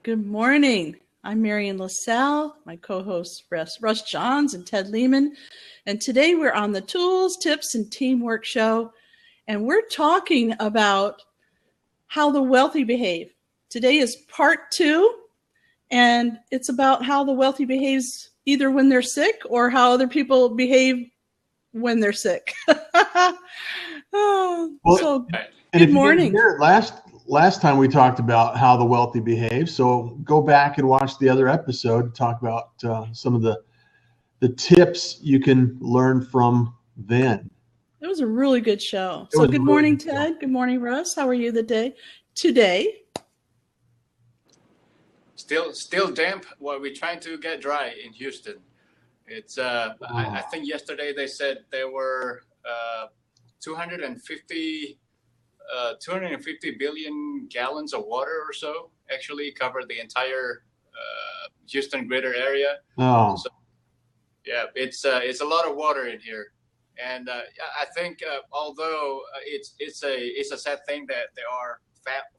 Good morning. I'm Marion LaSalle, my co-hosts Russ Johns and Ted Liman. And today we're on the Tools, Tips, and Teamwork Show. And we're talking about how the wealthy behave. Today is part 2. And it's about how the wealthy behaves either when they're sick or how other people behave when they're sick. So and good if you didn't morning. hear it last time, we talked about how the wealthy behave. So go back and watch the other episode and talk about some of the tips you can learn from then. It was a really good show. So good morning, Ted. Good morning, Russ. How are you today? Still damp. Well, we're trying to get dry in Houston. It's I think yesterday they said there were 250 billion gallons of water or so actually covered the entire Houston greater area. Oh, so yeah, it's a lot of water in here, and I think although it's a sad thing that there are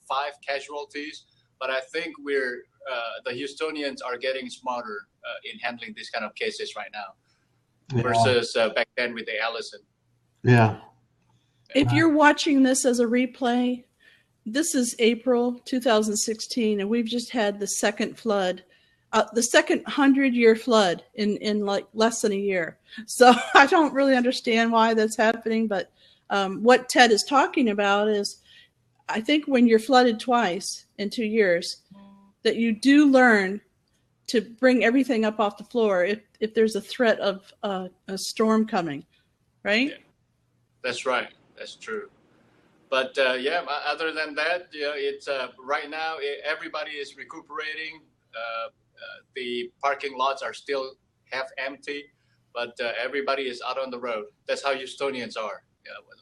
5 casualties, but I think the Houstonians are getting smarter in handling these kind of cases right now versus back then with the Allison. Yeah. If you're watching this as a replay, this is April 2016, and we've just had the second flood, the second 100-year flood in like less than a year. So I don't really understand why that's happening, but what Ted is talking about is, I think when you're flooded twice in 2 years, that you do learn to bring everything up off the floor if there's a threat of a storm coming, right? Yeah, that's right. That's true. But other than that, it's right now everybody is recuperating. The parking lots are still half empty, but everybody is out on the road. That's how Houstonians are.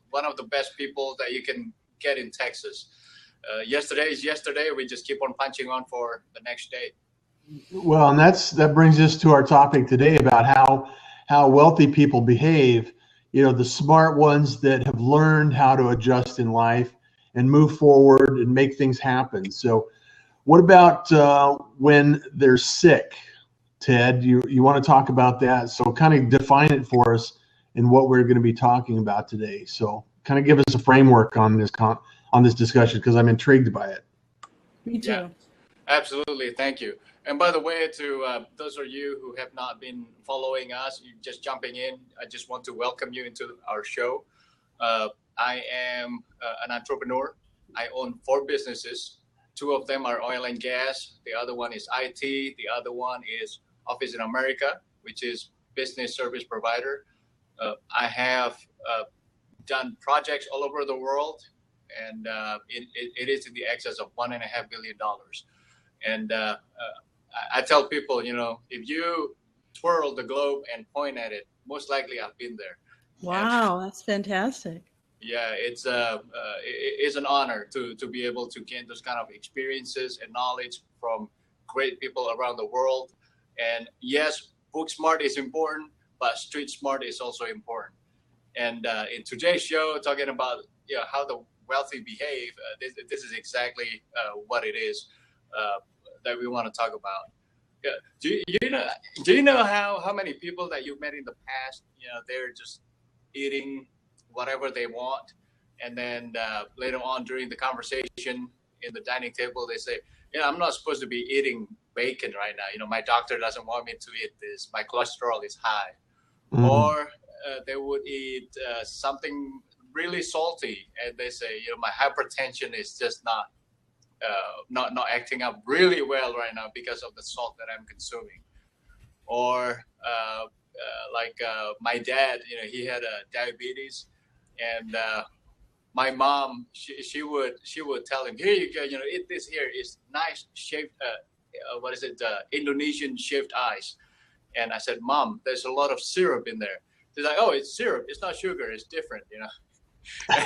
One of the best people that you can get in Texas. Yesterday is yesterday. We just keep on punching on for the next day. Well, and that brings us to our topic today about how wealthy people behave. The smart ones that have learned how to adjust in life and move forward and make things happen. So what about when they're sick, Ted? You want to talk about that? So kind of define it for us and what we're going to be talking about today. So kind of give us a framework on this discussion, because I'm intrigued by it. Me too. Yeah, absolutely. Thank you. And by the way, to those of you who have not been following us, you just jumping in, I just want to welcome you into our show. I am an entrepreneur. I own 4 businesses. 2 of them are oil and gas. The other one is IT. The other one is Office in America, which is business service provider. I have done projects all over the world, and it is in the excess of $1.5 billion. And I tell people, if you twirl the globe and point at it, most likely I've been there. Wow, that's fantastic. Yeah, it's an honor to be able to gain those kind of experiences and knowledge from great people around the world. And yes, book smart is important, but street smart is also important. And in today's show, talking about how the wealthy behave, this is exactly what it is that we want to talk about. Do you know how many people that you've met in the past, they're just eating whatever they want, and then later on during the conversation in the dining table, they say, I'm not supposed to be eating bacon right now. My doctor doesn't want me to eat this. My cholesterol is high. Mm-hmm. Or they would eat something really salty, and they say, my hypertension is just not acting up really well right now because of the salt that I'm consuming. Or my dad, he had diabetes, and my mom, she would tell him, here you go, eat this here. It's nice shaved, Indonesian shaved ice. And I said, Mom, there's a lot of syrup in there. She's like, oh, it's syrup. It's not sugar. It's different, I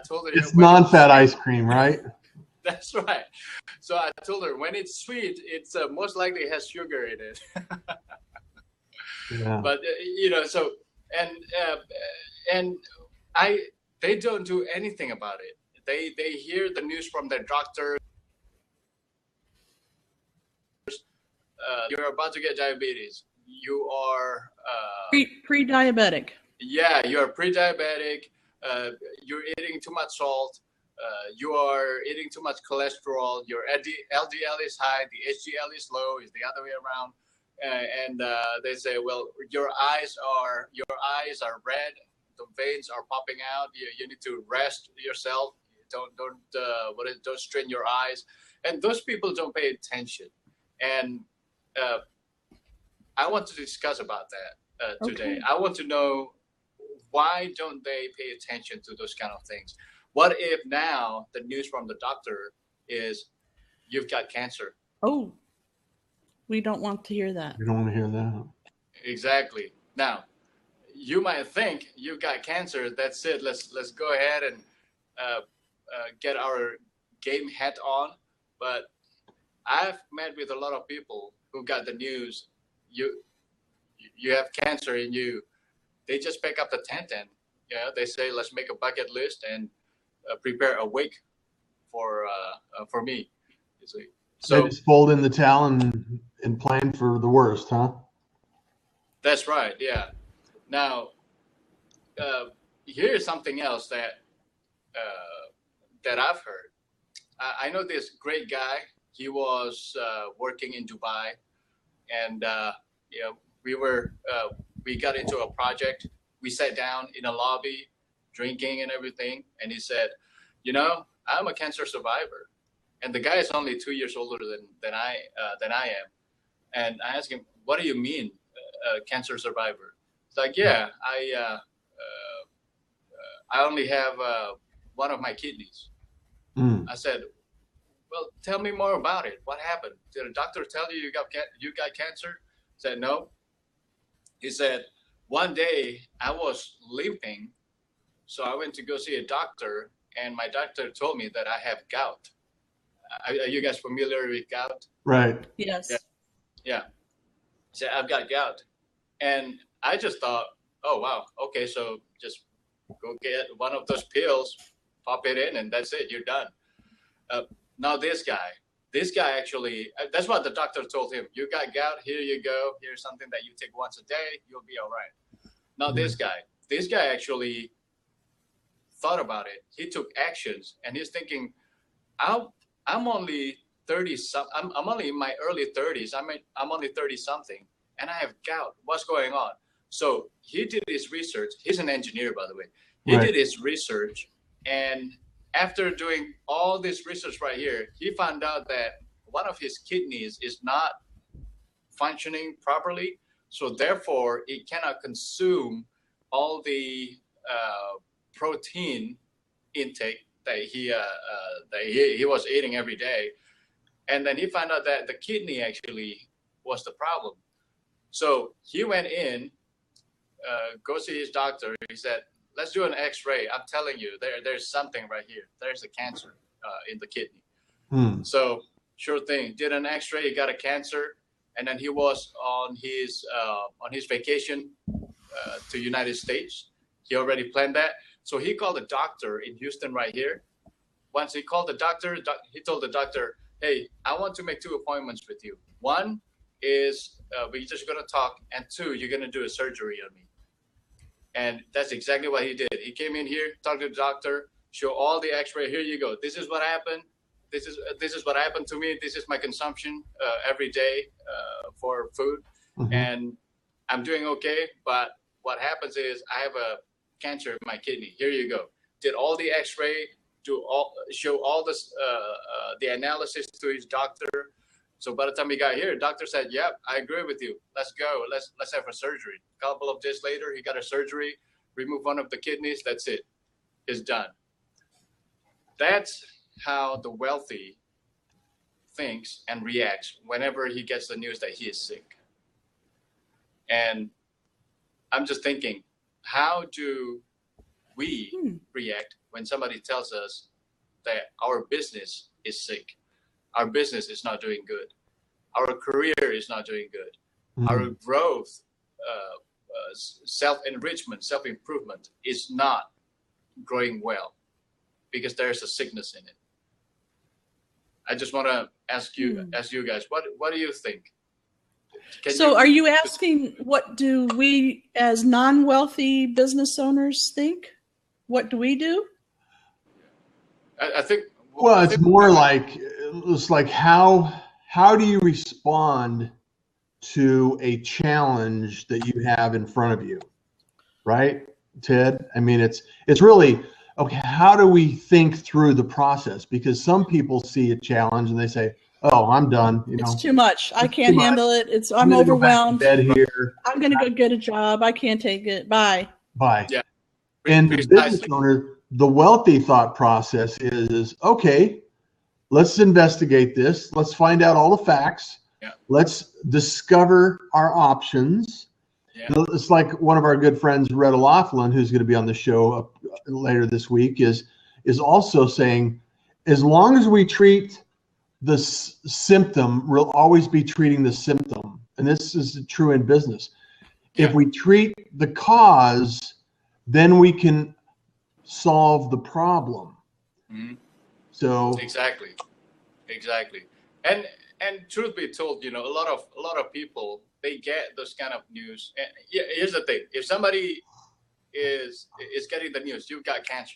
told her it's non-fat ice cream, right? That's right. So I told her when it's sweet, it's most likely has sugar in it. Yeah. But they don't do anything about it. They hear the news from their doctor. You're about to get diabetes. You are pre-diabetic. Yeah, you're pre-diabetic. You're eating too much salt. You are eating too much cholesterol. Your LDL is high. The HDL is low. Is the other way around. And they say, well, your eyes are red. The veins are popping out. You need to rest yourself. Don't strain your eyes. And those people don't pay attention. And I want to discuss about that today. Okay. I want to know, why don't they pay attention to those kind of things? What if now the news from the doctor is you've got cancer? Oh, we don't want to hear that. We don't want to hear that. Exactly. Now, you might think you've got cancer. That's it. Let's go ahead and get our game hat on. But I've met with a lot of people who got the news, you have cancer in you. They just pick up the tent and they say, let's make a bucket list and prepare a wake for me. You see. So they just fold in the towel and plan for the worst, huh? That's right. Yeah. Now, here's something else that I've heard. I know this great guy. He was working in Dubai, and we got into a project. We sat down in a lobby, drinking and everything, and he said, I'm a cancer survivor, and the guy is only 2 years older than I am. And I asked him, what do you mean, cancer survivor? It's like, yeah, I only have one of my kidneys. I said, well, tell me more about it. What happened? Did a doctor tell you you got cancer? I said, no. He said, one day I was limping, so I went to go see a doctor, and my doctor told me that I have gout. Are you guys familiar with gout? Right. Yes. Yeah. He said, I've got gout. And I just thought, oh, wow, okay, so just go get one of those pills, pop it in, and that's it, you're done. Now this guy actually, that's what the doctor told him. You got gout, here you go. Here's something that you take once a day, you'll be all right. Now this guy actually thought about it. He took actions, and he's thinking, I'm only 30. I'm only in my early 30s. I'm only 30 something, and I have gout. What's going on? So he did his research. He's an engineer, by the way. He did his research, and after doing all this research right here, he found out that one of his kidneys is not functioning properly. So therefore, it cannot consume all the protein intake that he was eating every day. And then he found out that the kidney actually was the problem. So he went in, go see his doctor. He said, let's do an x-ray. I'm telling you, there's something right here. There's a cancer in the kidney. So sure thing, did an x-ray, he got a cancer. And then he was on his vacation to United States. He already planned that. So he called a doctor in Houston right here. Once he called the doctor, he told the doctor, hey, I want to make 2 appointments with you. One is we're just going to talk. And 2, you're going to do a surgery on me. And that's exactly what he did. He came in here, talked to the doctor, show all the x-ray. Here you go. This is what happened. This is what happened to me. This is my consumption every day for food. Mm-hmm. And I'm doing okay. But what happens is I have a cancer in my kidney. Here you go. Did all the x-ray, show all this, the analysis to his doctor. So by the time he got here, doctor said, yep, I agree with you. Let's go. Let's have a surgery. A couple of days later, he got a surgery, remove one of the kidneys. That's it. It's done. That's how the wealthy thinks and reacts whenever he gets the news that he is sick. And I'm just thinking, how do we react when somebody tells us that our business is sick? Our business is not doing good. Our career is not doing good. Our growth, self-enrichment, self-improvement is not growing well. because there's a sickness in it. I just want to ask you guys, what do you think? Are you asking, what do we as non-wealthy business owners think? What do we do? I think. Well, it's more like, it's like how do you respond to a challenge that you have in front of you, right, Ted? I mean, it's really, okay, how do we think through the process? Because some people see a challenge and they say, oh, I'm done. It's too much. I can't handle it. I'm overwhelmed. Bed here. I'm going to go get a job. I can't take it. Bye. Yeah. And the business owner, the wealthy thought process is, okay, let's investigate this. Let's find out all the facts. Yeah. Let's discover our options. Yeah. It's like one of our good friends, Retta Laughlin, who's going to be on the show later this week, is also saying, as long as we treat the symptom, we'll always be treating the symptom. And this is true in business. Yeah. If we treat the cause, then we can solve the problem. Mm-hmm. So exactly. And truth be told, a lot of people, they get those kind of news. And yeah, here's the thing: if somebody is getting the news, you've got cancer,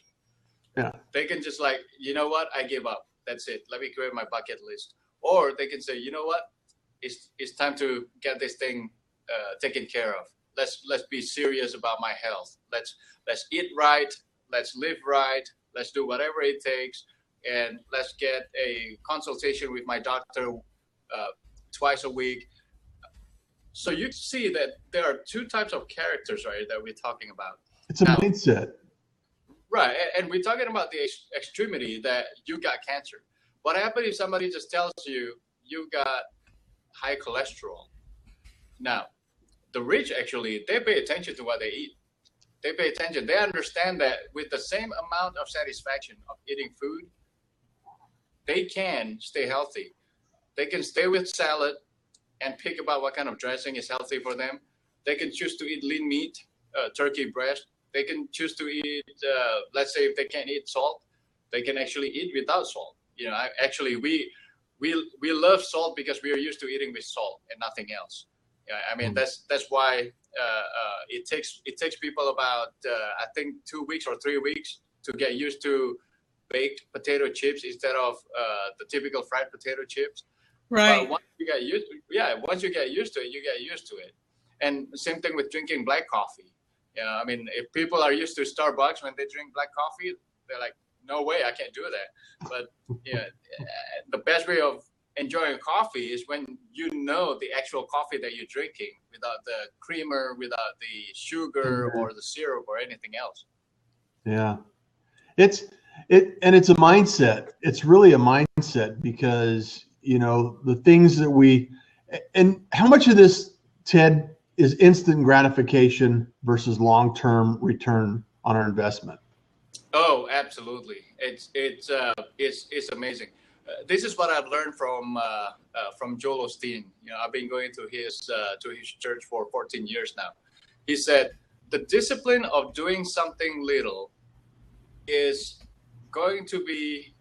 yeah, they can just like, you know what, I give up. That's it. Let me create my bucket list. Or they can say, you know what, it's time to get this thing taken care of. Let's be serious about my health. Let's eat right. Let's live right. Let's do whatever it takes, and let's get a consultation with my doctor twice a week. So you see that there are two types of characters, right, that we're talking about. It's a mindset. Right, and we're talking about the extremity that you got cancer. What happens if somebody just tells you got high cholesterol? Now, the rich, actually, they pay attention to what they eat. They pay attention. They understand that with the same amount of satisfaction of eating food, they can stay healthy. They can stay with salad and pick about what kind of dressing is healthy for them. They can choose to eat lean meat, turkey breast. They can choose to eat, let's say if they can't eat salt, they can actually eat without salt. We love salt because we are used to eating with salt and nothing else. I mean, that's why it takes people about, I think, 2 weeks or 3 weeks to get used to baked potato chips instead of the typical fried potato chips. Right. But once you get used to it, you get used to it. And same thing with drinking black coffee. I mean, if people are used to Starbucks when they drink black coffee, they're like, no way, I can't do that. But the best way of enjoying coffee is when you know the actual coffee that you're drinking, without the creamer, without the sugar or the syrup or anything else. Yeah, it's a mindset. It's really a mindset, because the things that and how much of this, Ted, is instant gratification versus long-term return on our investment? Oh, absolutely. It's amazing. This is what I've learned from Joel Osteen. I've been going to his church for 14 years now. He said the discipline of doing something little is going to be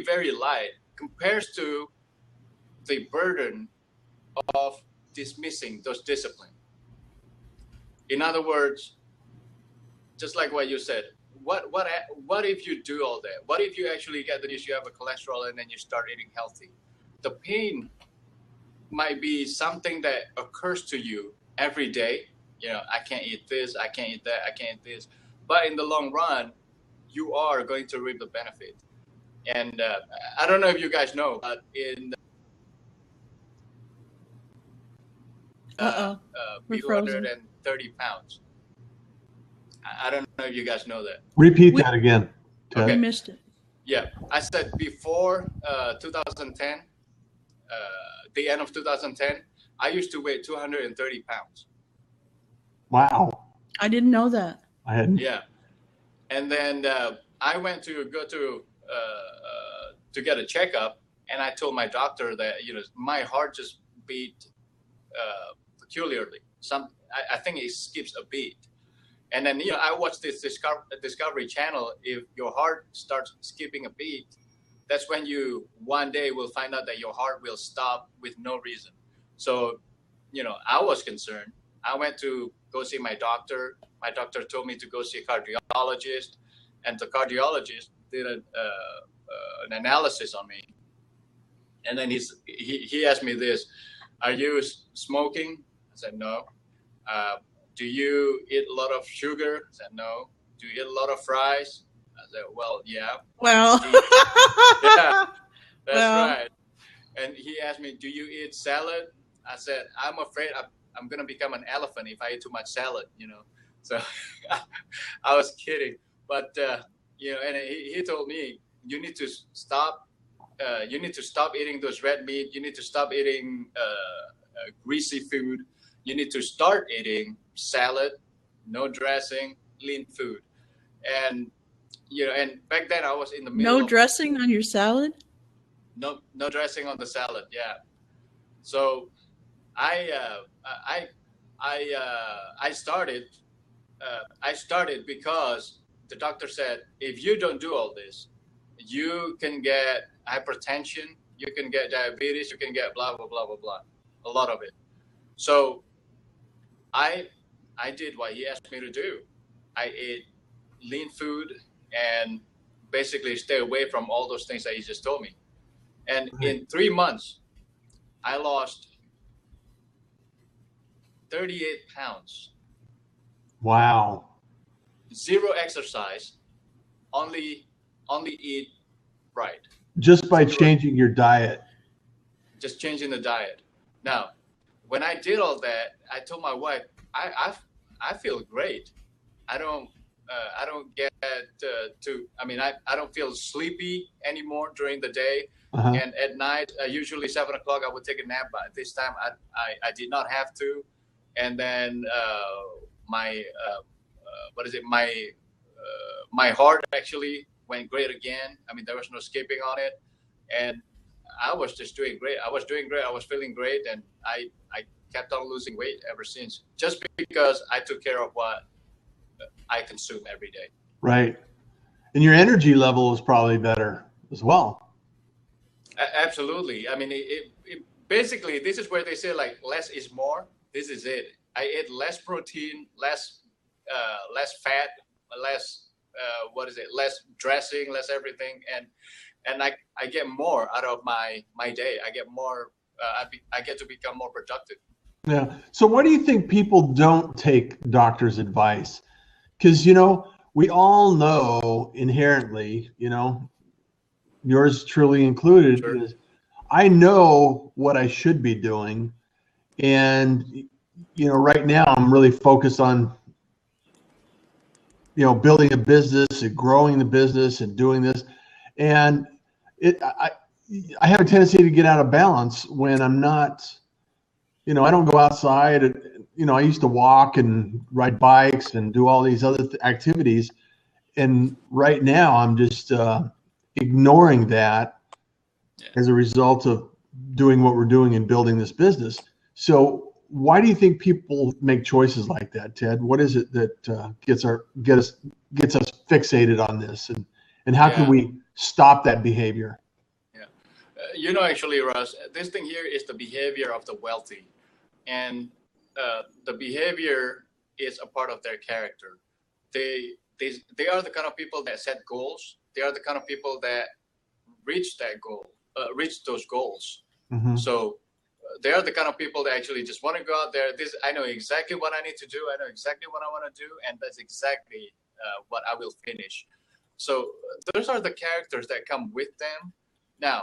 very light compared to the burden of dismissing those discipline. In other words, just like what you said, what if you do all that? What if you actually get the news you have a cholesterol and then you start eating healthy? The pain might be something that occurs to you every day. I can't eat this, I can't eat that, I can't eat this. But in the long run, you are going to reap the benefit. And I don't know if you guys know, but in 230 pounds. I don't know if you guys know that. Repeat that again. Okay. I missed it. Yeah, I said before 2010, the end of 2010, I used to weigh 230 pounds. Wow. I didn't know that. I hadn't. Yeah. And then I went to go to get a checkup, and I told my doctor that my heart just beat peculiarly. I think it skips a beat. And then, I watched this Discovery Channel. If your heart starts skipping a beat, that's when you one day will find out that your heart will stop with no reason. So, I was concerned. I went to go see my doctor. My doctor told me to go see a cardiologist, and the cardiologist did an analysis on me. And then he asked me this: "Are you smoking?" I said no. Do you eat a lot of sugar? I said no. Do you eat a lot of fries? I said, well, yeah. Well, Yeah, that's well, right. And he asked me, do you eat salad? I said, I'm afraid I'm going to become an elephant if I eat too much salad, So I was kidding. But, and he told me, you need to stop. You need to stop eating those red meat. You need to stop eating greasy food. You need to start eating salad, no dressing, lean food. And, and back then I was in the middle no of dressing on your salad? no dressing on the salad. Yeah. So I started because the doctor said, if you don't do all this, you can get hypertension, you can get diabetes, you can get blah blah blah blah blah, a lot of it. So I did what he asked me to do. I ate lean food and basically stay away from all those things that he just told me. And in 3 months, I lost 38 pounds. Wow. Zero exercise, only eat right. Just by changing your diet. Just changing the diet. Now, when I did all that, I told my wife, I feel great. I don't get I don't feel sleepy anymore during the day. Uh-huh. And at night, usually 7 o'clock, I would take a nap. But this time, I did not have to. And then my heart actually went great again. I mean, there was no skipping on it, and I was just doing great. I was doing great. I was feeling great, and I kept on losing weight ever since, just because I took care of what I consume every day. Right. And your energy level is probably better as well. Absolutely. I mean, it basically, this is where they say like less is more. This is it. I ate less protein, less fat, less less dressing, less everything, and I get more out of my day. I get more. I get to become more productive. Yeah. So why do you think people don't take doctors' advice? Because we all know inherently, yours truly included, Sure. is I know what I should be doing, and right now I'm really focused on building a business and growing the business and doing this, and I have a tendency to get out of balance when I'm not. I don't go outside. I used to walk and ride bikes and do all these other activities, and right now I'm just ignoring that as a result of doing what we're doing and building this business. So why do you think people make choices like that, Ted? What is it that gets us fixated on this, and how can we stop that behavior? Yeah, actually, Russ, this thing here is the behavior of the wealthy, and the behavior is a part of their character. They are the kind of people that set goals. They are the kind of people that reach those goals. Mm-hmm. So they are the kind of people that actually just want to go out there. I know exactly what I need to do. I know exactly what I want to do, and that's exactly what I will finish. So those are the characters that come with them. Now,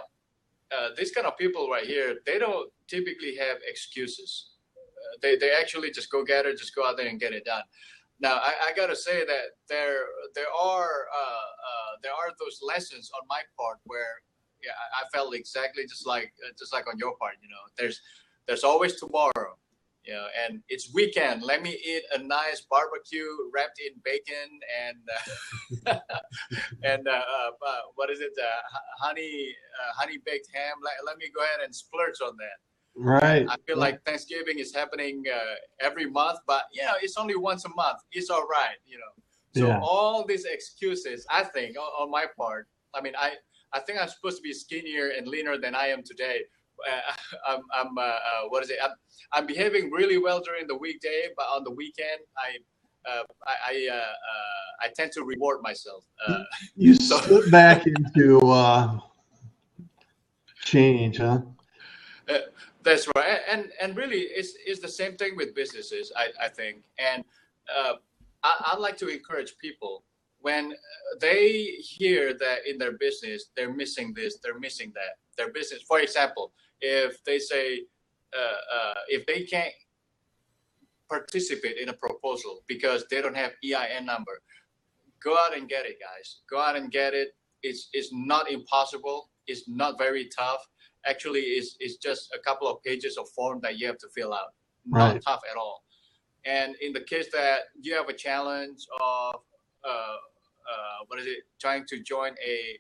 these kind of people right here, they don't typically have excuses. They actually just go out there and get it done. Now, I gotta say that there are those lessons on my part where I felt exactly just like on your part. There's always tomorrow. And it's weekend. Let me eat a nice barbecue wrapped in bacon and and honey baked ham. Let me go ahead and splurge on that. Right. I feel like Thanksgiving is happening every month, but it's only once a month. It's all right. So Yeah. all these excuses, I think, on my part. I mean, I think I'm supposed to be skinnier and leaner than I am today. I'm what is it? I'm behaving really well during the weekday, but on the weekend, I tend to reward myself. You So slip back into change, huh? that's right, and really, it's the same thing with businesses. I think, and I'd like to encourage people when they hear that in their business they're missing this, they're missing that. Their business, for example, if they say if they can't participate in a proposal because they don't have EIN number, go out and get it, guys. Go out and get it. It's not impossible. It's not very tough. Actually, it's just a couple of pages of form that you have to fill out. Not Right. tough at all. And in the case that you have a challenge of trying to join a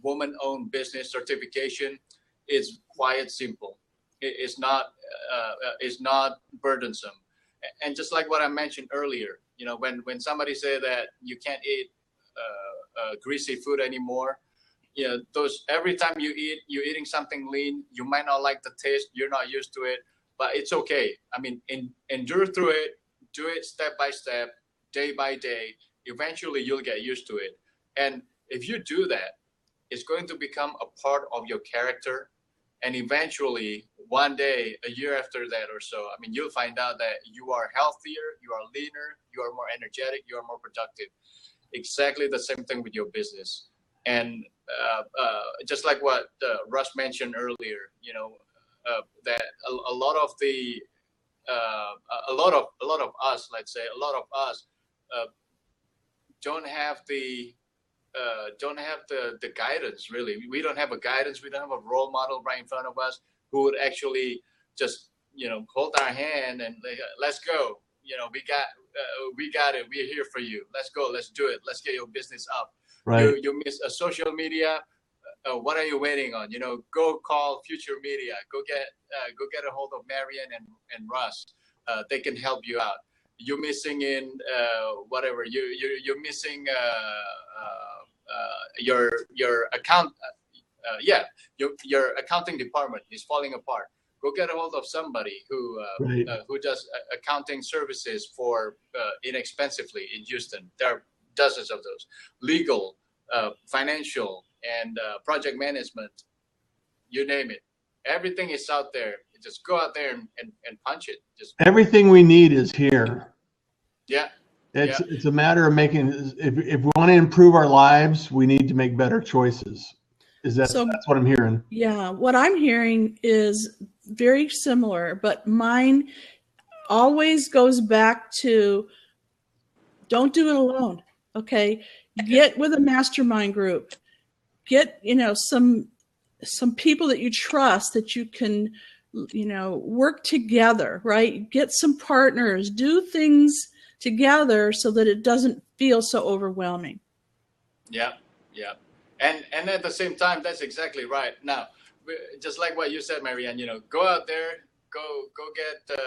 woman-owned business certification, it's quite simple. It's not burdensome. And just like what I mentioned earlier, when somebody say that you can't eat greasy food anymore, those every time you eat, you're eating something lean. You might not like the taste. You're not used to it, but it's okay. I mean, endure through it. Do it step by step, day by day. Eventually, you'll get used to it. And if you do that, it's going to become a part of your character. And eventually, one day, a year after that or so, I mean, you'll find out that you are healthier, you are leaner, you are more energetic, you are more productive. Exactly the same thing with your business. And just like what Russ mentioned earlier, that a lot of the a lot of us, let's say, a lot of us uh, don't have the guidance. Really, we don't have a guidance. We don't have a role model right in front of us who would actually just hold our hand and let's go. We got it. We're here for you. Let's go. Let's do it. Let's get your business up. Right. You miss a social media. What are you waiting on? Go call Future Media. Go get a hold of Marian and Russ. They can help you out. You're missing in whatever you're missing your account. Your accounting department is falling apart. Go get a hold of somebody who Right. who does accounting services for inexpensively in Houston. There are dozens of those. Legal, financial, and project management. You name it. Everything is out there. Just go out there and punch it. Just Everything we need is here. yeah. It's a matter of making. If we want to improve our lives, we need to make better choices. That's what I'm hearing? Yeah, what I'm hearing is very similar, but mine always goes back to don't do it alone. Okay, get with a mastermind group. Get some people that you trust that you can work together. Right, get some partners. Do things together so that it doesn't feel so overwhelming. Yeah. And at the same time, that's exactly right. Now, just like what you said, Marianne, go out there, go get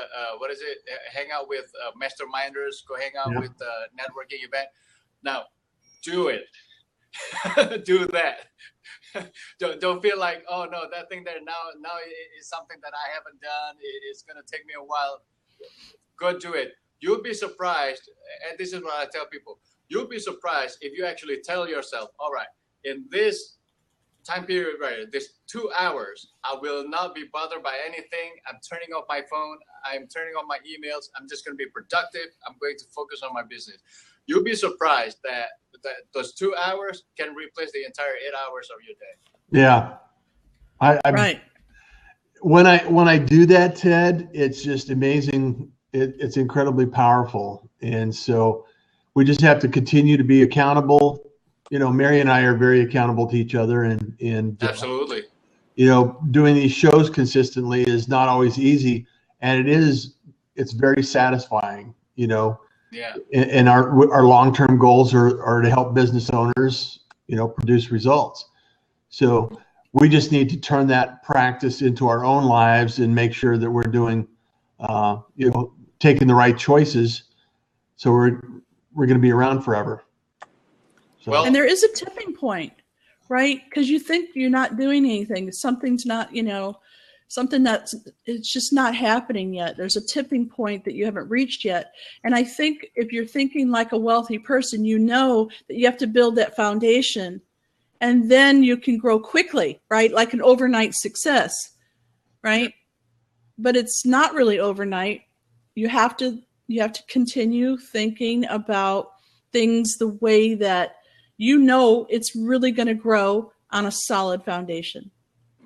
hang out with masterminders, go hang out with networking event. Now, do it. Do that. Don't feel like, oh no, that thing there now is something that I haven't done. It's gonna take me a while. Go do it. You'll be surprised, and this is what I tell people. You'll be surprised if you actually tell yourself, all right, in this time period, right, this 2 hours, I will not be bothered by anything. I'm turning off my phone. I'm turning off my emails. I'm just going to be productive. I'm going to focus on my business. You'll be surprised that those 2 hours can replace the entire 8 hours of your day. Yeah. Right. When I do that, Ted, it's just amazing. It's incredibly powerful. And so we just have to continue to be accountable. Mary and I are very accountable to each other, and Absolutely. Doing these shows consistently is not always easy, and it's very satisfying. Yeah. And our long-term goals are to help business owners, produce results. So We just need to turn that practice into our own lives and make sure that we're doing, taking the right choices. So we're going to be around forever. So. And there is a tipping point, right? Because you think you're not doing anything. Something's not, something it's just not happening yet. There's a tipping point that you haven't reached yet. And I think if you're thinking like a wealthy person, you know that you have to build that foundation, and then you can grow quickly, right? Like an overnight success, right? But it's not really overnight. You have to continue thinking about things the way that it's really going to grow on a solid foundation.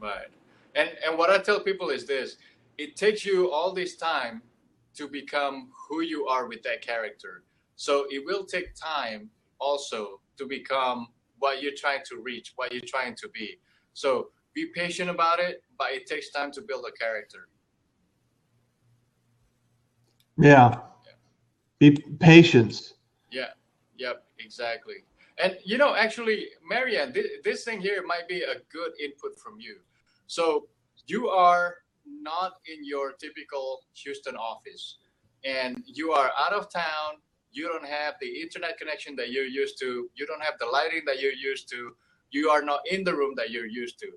Right. And what I tell people is this: it takes you all this time to become who you are with that character. So it will take time also to become what you're trying to reach, what you're trying to be. So be patient about it, but it takes time to build a character. Yeah. Be patience. Yeah. Yep. Exactly. And actually, Marianne, this thing here might be a good input from you. So you are not in your typical Houston office, and you are out of town. You don't have the internet connection that you're used to. You don't have the lighting that you're used to. You are not in the room that you're used to.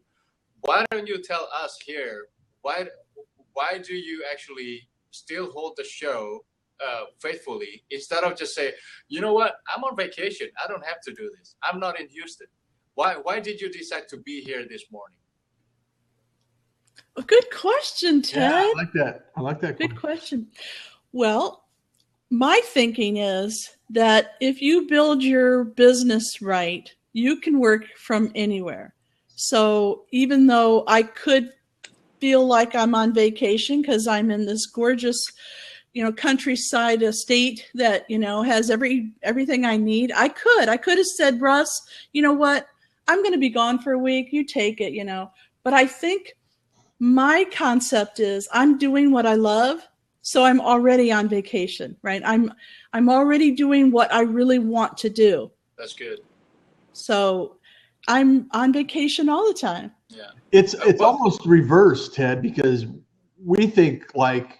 Why don't you tell us here, why do you actually still hold the show faithfully, instead of just say, you know what, I'm on vacation, I don't have to do this, I'm not in Houston? Why did you decide to be here this morning? A good question, Ted. Yeah, I like that. Good question. Well, my thinking is that if you build your business right, you can work from anywhere. So even though I could feel like I'm on vacation because I'm in this gorgeous countryside estate that, has everything I need. I could have said, Russ, you know what? I'm going to be gone for a week. You take it, but I think my concept is I'm doing what I love. So I'm already on vacation, right? I'm already doing what I really want to do. That's good. So I'm on vacation all the time. Yeah. It's almost reversed, Ted, because we think like,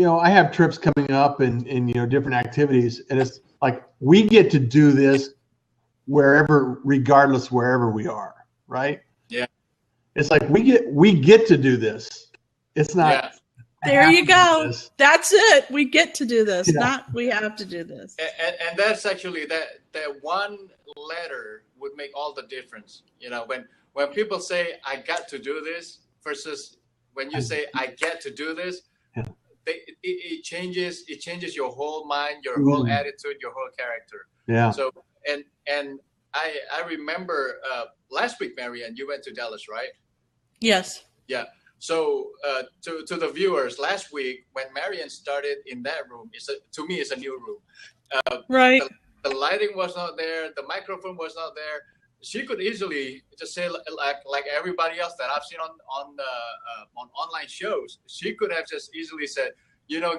I have trips coming up and different activities, and it's like we get to do this regardless wherever we are, right? Yeah. It's like we get to do this. It's not. Yeah. There you go. That's it. We get to do this, not we have to do this. And that's actually that one letter would make all the difference. When people say I got to do this versus when you say I get to do this. Yeah. It changes your whole mind, your whole attitude, your whole character. Yeah. So and I remember last week, Marianne, you went to Dallas, right? Yes. Yeah. So to the viewers, last week when Marianne started in that room, to me it's a new room. Right. The lighting was not there. The microphone was not there. She could easily just say like everybody else that I've seen on online shows. She could have just easily said,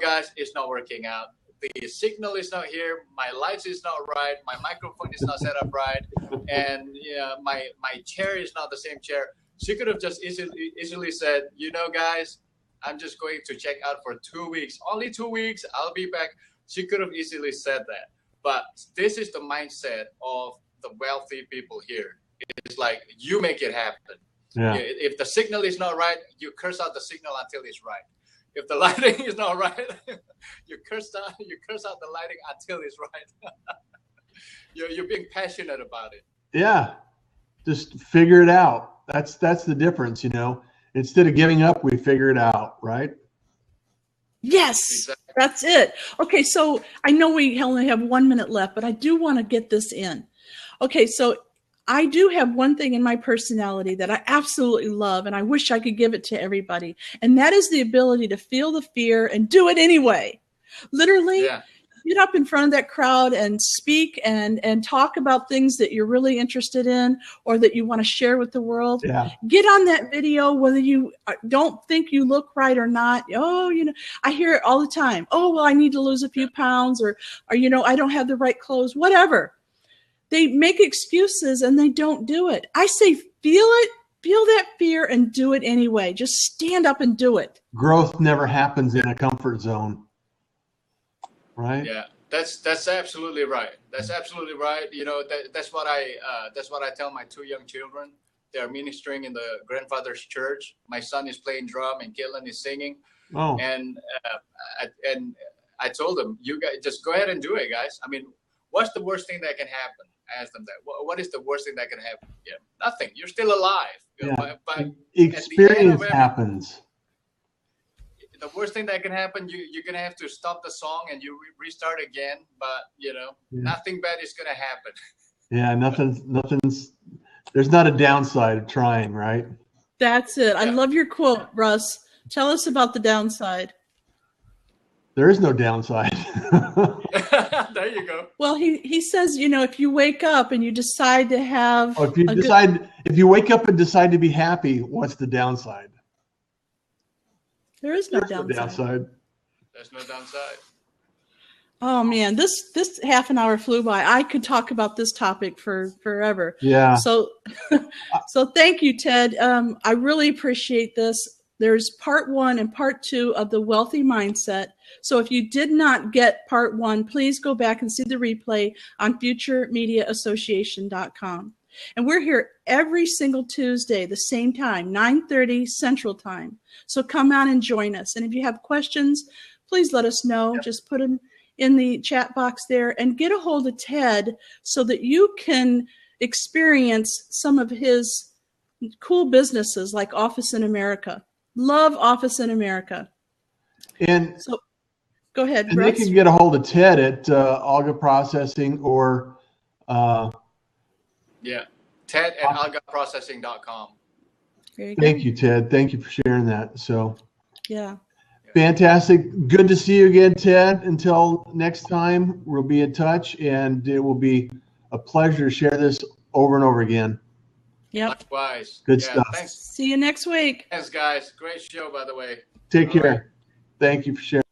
guys, it's not working out. The signal is not here. My lights is not right. My microphone is not set up right, and my chair is not the same chair. She could have just easily said, guys, I'm just going to check out for 2 weeks. Only 2 weeks. I'll be back. She could have easily said that. But this is the mindset of the wealthy people here. It's like you make it happen. Yeah. If the signal is not right, you curse out the signal until it's right. If the lighting is not right, you curse out the lighting until it's right. You're being passionate about it. Yeah. Just figure it out. That's the difference, Instead of giving up, we figure it out, right? Yes, Exactly. That's it. Okay, so I know we only have 1 minute left, but I do want to get this in. Okay, so I do have one thing in my personality that I absolutely love, and I wish I could give it to everybody, and that is the ability to feel the fear and do it anyway. Literally, get up in front of that crowd and speak and talk about things that you're really interested in or that you want to share with the world. Yeah. Get on that video, whether you don't think you look right or not. Oh, I hear it all the time. Oh, well, I need to lose a few pounds or I don't have the right clothes, whatever. They make excuses and they don't do it. I say, feel it feel that fear and do it anyway. Just stand up and do it. Growth never happens in a comfort zone, right? Yeah, that's absolutely right. That's absolutely right. You know, that's what I tell my two young children. They are ministering in the grandfather's church. My son is playing drum and Caitlin is singing. Oh, And I told them, you guys just go ahead and do it, guys. I mean, what's the worst thing that can happen? I asked them that. What is the worst thing that can happen? Yeah, nothing. You're still alive. You know, yeah. but Experience happens. the worst thing that can happen, you're gonna have to stop the song and you restart again. But you know, nothing bad is gonna happen. Yeah, nothing's. There's not a downside of trying, right? That's it. Yeah. I love your quote, Russ. Tell us about the downside. There is no downside. There you go. Well, he says, you know, if you wake up and you decide to have If you wake up and decide to be happy, what's the downside? there is no There's no downside. downside. There's no downside. Oh man, this half an hour flew by. I could talk about this topic for forever. Yeah. So thank you, Ted. I really appreciate this. There's part 1 and part 2 of the Wealthy Mindset. So if you did not get part 1, please go back and see the replay on futuremediaassociation.com. And we're here every single Tuesday, the same time, 9:30 Central Time. So come out and join us. And if you have questions, please let us know. Yep. Just put them in the chat box there and get a hold of Ted so that you can experience some of his cool businesses like Office in America. Love Office in America. And so go ahead, and Russ. they can get a hold of Ted at Alga Processing or Yeah, Ted at algaprocessing.com. There you go. thank you, Ted. Thank you for sharing that. So Yeah. fantastic. Good to see you again, Ted. Until next time, we'll be in touch, and it will be a pleasure to share this over and over again. Yep. Likewise. Good stuff. Thanks. See you next week. Thanks, guys. Great show, by the way. Take All care. right. Thank you for sharing.